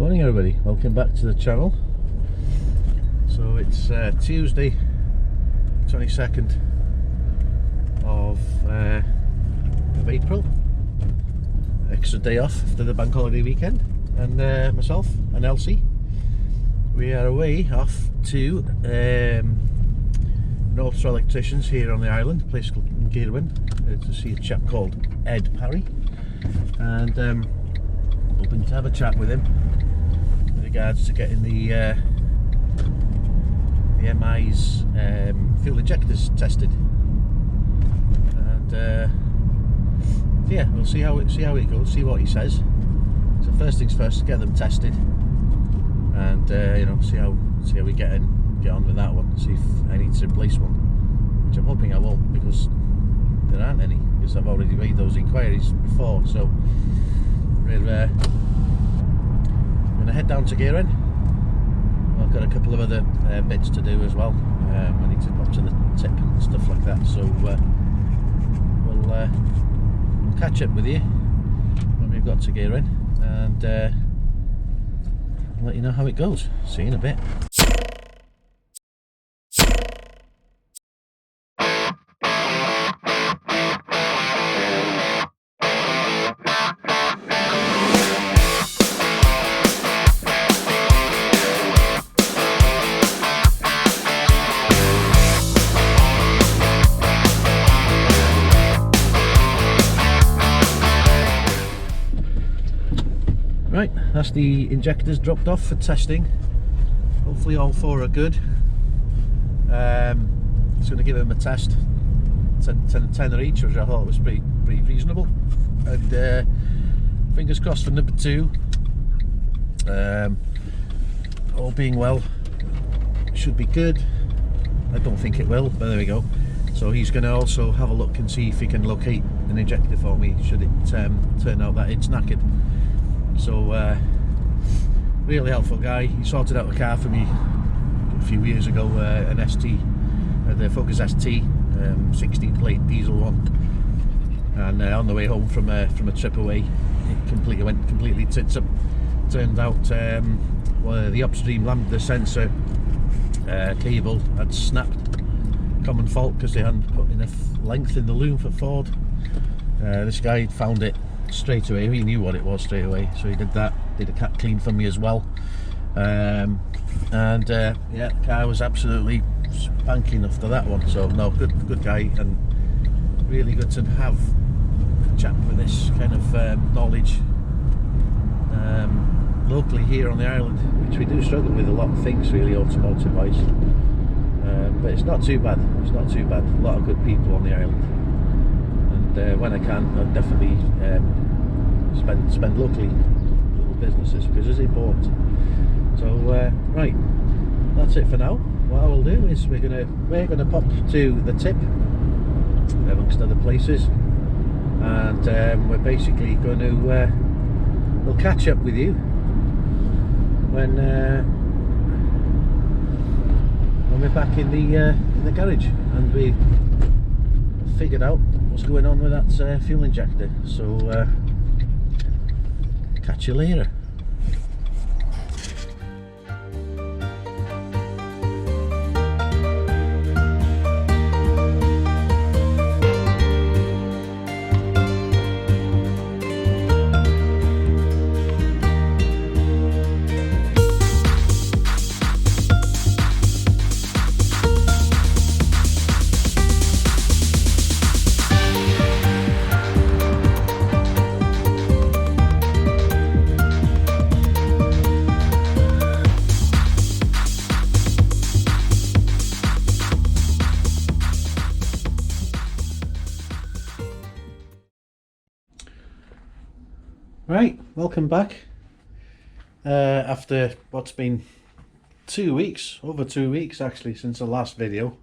Morning everybody, welcome back to the channel. So it's Tuesday 22nd of April, extra day off after the bank holiday weekend, and myself and Elsie, we are away off to North's Electricians here on the island, a place called Gairwin, to see a chap called Ed Parry, and hoping to have a chat with him with regards to getting the MI's fuel injectors tested, and yeah, we'll see how it goes, see what he says. So first things first, get them tested, and you know, see how we get on with that one. See if I need to replace one, which I'm hoping I won't, because there aren't any, because I've already made those inquiries before. So we're going to head down to Gairwin. I've got a couple of other bits to do as well. I need to pop to the tip and stuff like that. So we'll catch up with you when we've got to Gairwin, and I'll let you know how it goes. See you in a bit. Right, that's the injectors dropped off for testing. Hopefully all four are good. It's going to give them a test, 10 each, which I thought was pretty reasonable. And fingers crossed for number 2. All being well, should be good. I don't think it will, but there we go. So he's going to also have a look and see if he can locate an injector for me, should it turn out that it's knackered. So really helpful guy. He sorted out a car for me a few years ago, an ST, the Focus ST, 16 plate diesel one, and on the way home from a trip away, it went completely tits up. Turned out the upstream lambda sensor cable had snapped. Common fault, because they hadn't put enough length in the loom for Ford. This guy found it straight away. He knew what it was straight away, so he did that, did a cat clean for me as well, and yeah, the car was absolutely spanking after that one. So no, good guy, and really good to have a chap with this kind of knowledge locally here on the island, which we do struggle with a lot of things really, automotive wise, but it's not too bad. A lot of good people on the island, and when I can, I'll definitely spend locally little businesses, because it's important. So right, that's it for now. What I will do is we're gonna pop to the tip amongst other places, and we're basically going to we'll catch up with you when we're back in the garage, and we figured out what's going on with that fuel injector. So catch you later. Right, welcome back after what's been 2 weeks, over 2 weeks actually, since the last video.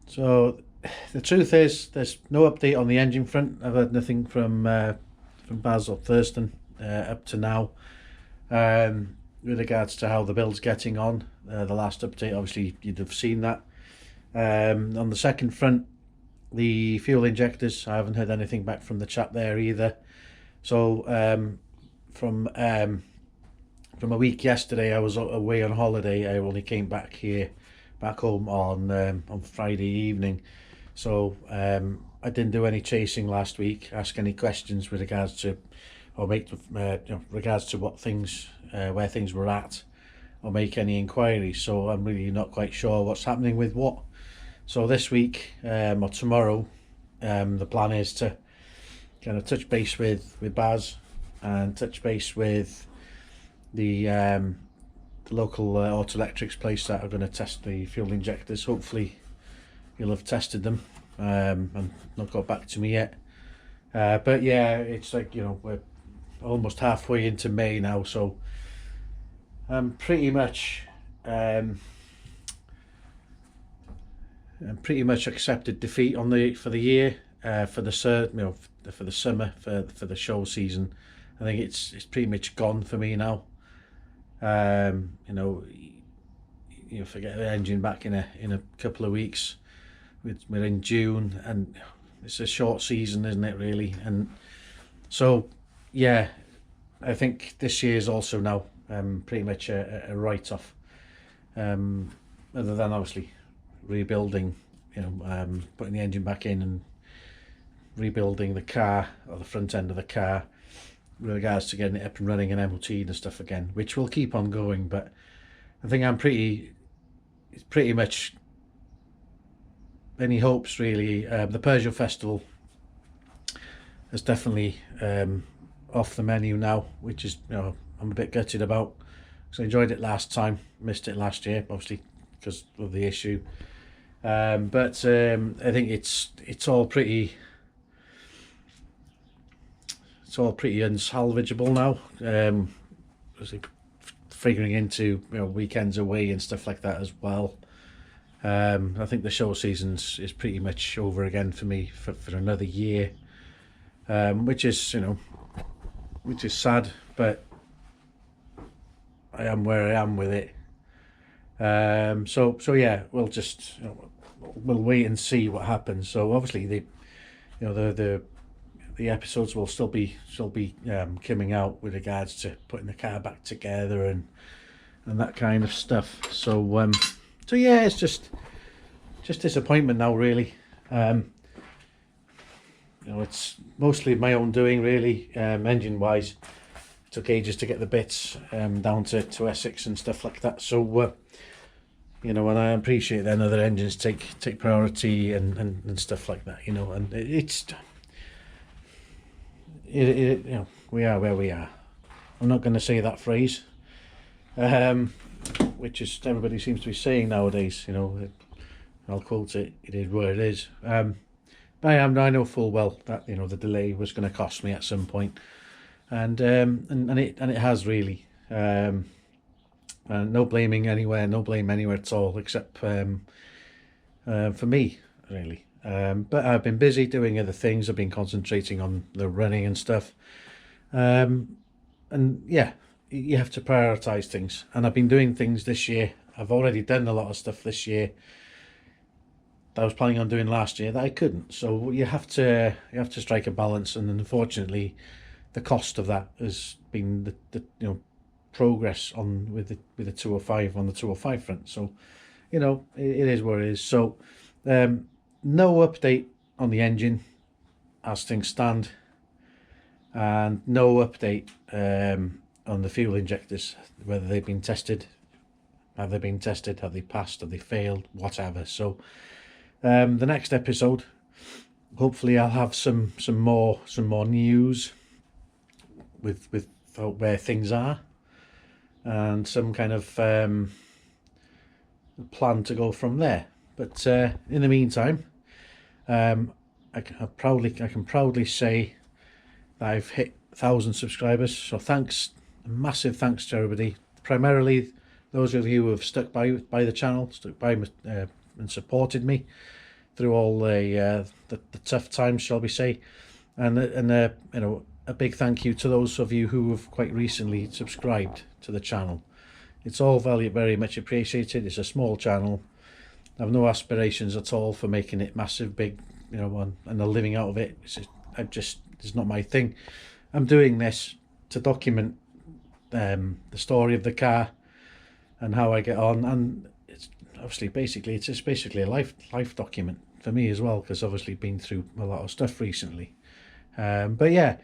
So the truth is, there's no update on the engine front. I've heard nothing from Baz or Thurston up to now with regards to how the build's getting on. The last update, obviously you'd have seen that. On the second front, the fuel injectors, I haven't heard anything back from the chap there either. So from a week yesterday. I was away on holiday. I only came back home on Friday evening, so I didn't do any chasing last week, ask any questions with regards to, or make regards to what things, where things were at, or make any inquiries. So I'm really not quite sure what's happening with what. So this week, or tomorrow, the plan is to kind of touch base with Baz and touch base with the local auto electrics place that are going to test the fuel injectors. Hopefully you'll have tested them and not got back to me yet, but yeah, it's like, you know, we're almost halfway into May now, so I'm pretty much accepted defeat for the year, for the summer, for the show season. I think it's pretty much gone for me now. You know, you forget the engine back in a couple of weeks. We're in June, and it's a short season, isn't it, really? And so yeah, I think this year is also now pretty much a write-off, other than obviously rebuilding, you know, putting the engine back in and rebuilding the car, or the front end of the car, with regards to getting it up and running and MOT and stuff again, which will keep on going. But I think it's pretty much any hopes, really. The Peugeot Festival is definitely off the menu now, which is, you know, I'm a bit gutted about, because I enjoyed it last time, missed it last year obviously because of the issue. But I think it's all pretty unsalvageable now. Figuring into, you know, weekends away and stuff like that as well. I think the show seasons is pretty much over again for me for another year, which is, you know, which is sad, but I am where I am with it. So yeah, we'll just, you know, we'll wait and see what happens. So obviously the episodes will still be coming out with regards to putting the car back together and that kind of stuff. So so yeah, it's just disappointment now, really. You know, it's mostly my own doing, really. Engine wise, it took ages to get the bits down to Essex and stuff like that. So you know, and I appreciate then other engines take priority and stuff like that, you know. And you know, we are where we are. I'm not going to say that phrase, which is everybody seems to be saying nowadays, you know. I'll quote it: "It is what it is." But I know full well that, you know, the delay was going to cost me at some point, and it has, really. And no blaming anywhere, no blame anywhere at all, except for me, really. But I've been busy doing other things. I've been concentrating on the running and stuff, and yeah, you have to prioritize things. And I've been doing things this year. I've already done a lot of stuff this year that I was planning on doing last year that I couldn't. So you have to strike a balance, and unfortunately, the cost of that has been the you know, progress on with the 205 on the 205 front. So, you know, it is what it is. So no update on the engine as things stand, and no update on the fuel injectors, whether they've been tested, have they been tested, have they passed, have they failed, whatever. So the next episode, hopefully I'll have some more news with where things are, and some kind of plan to go from there. But in the meantime, I can proudly say that I've hit 1,000 subscribers. So thanks, massive thanks to everybody. Primarily those of you who have stuck by the channel, stuck by and supported me through all the tough times, shall we say, and you know, a big thank you to those of you who have quite recently subscribed to the channel. It's all very much appreciated. It's a small channel. I have no aspirations at all for making it massive, big, you know, and a living out of it. It's not my thing. I'm doing this to document the story of the car and how I get on, and it's obviously it's just basically a life document for me as well, because obviously been through a lot of stuff recently. But yeah,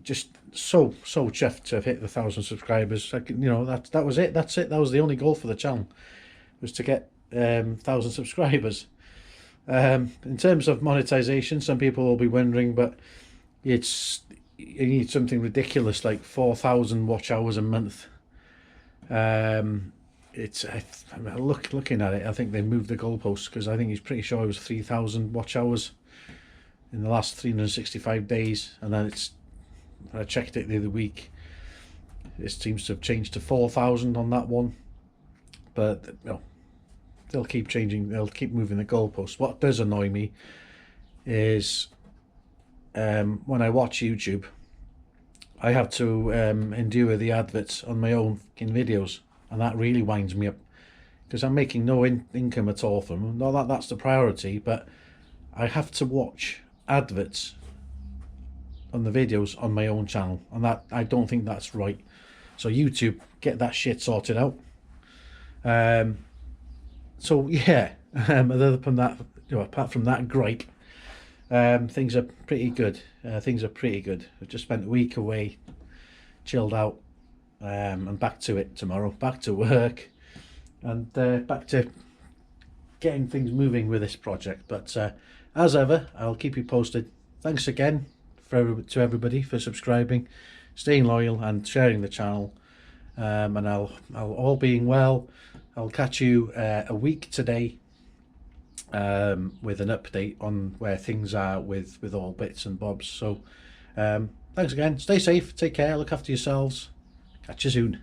just so chuffed to have hit the 1,000 subscribers. You know, that was it. That's it. That was the only goal for the channel, was to get 1,000 subscribers. In terms of monetization, some people will be wondering, but you need something ridiculous like 4,000 watch hours a month. Looking at it, I think they moved the goalposts, because I think he's pretty sure it was 3,000 watch hours in the last 365 days, and then I checked it the other week, it seems to have changed to 4,000 on that one. But you know, they'll keep changing, they'll keep moving the goalposts. What does annoy me is when I watch YouTube, I have to endure the adverts on my own videos, and that really winds me up, because I'm making no income at all from them. Not that that's the priority, but I have to watch adverts on the videos on my own channel, and that, I don't think that's right. So YouTube, get that shit sorted out. So yeah, other than that, you know, apart from that gripe, things are pretty good. I've just spent a week away, chilled out, and back to it tomorrow, back to work, and back to getting things moving with this project. But as ever, I'll keep you posted. Thanks again to everybody for subscribing, staying loyal, and sharing the channel. And I'll all being well, I'll catch you a week today with an update on where things are with all bits and bobs. So thanks again, stay safe, take care, look after yourselves, catch you soon.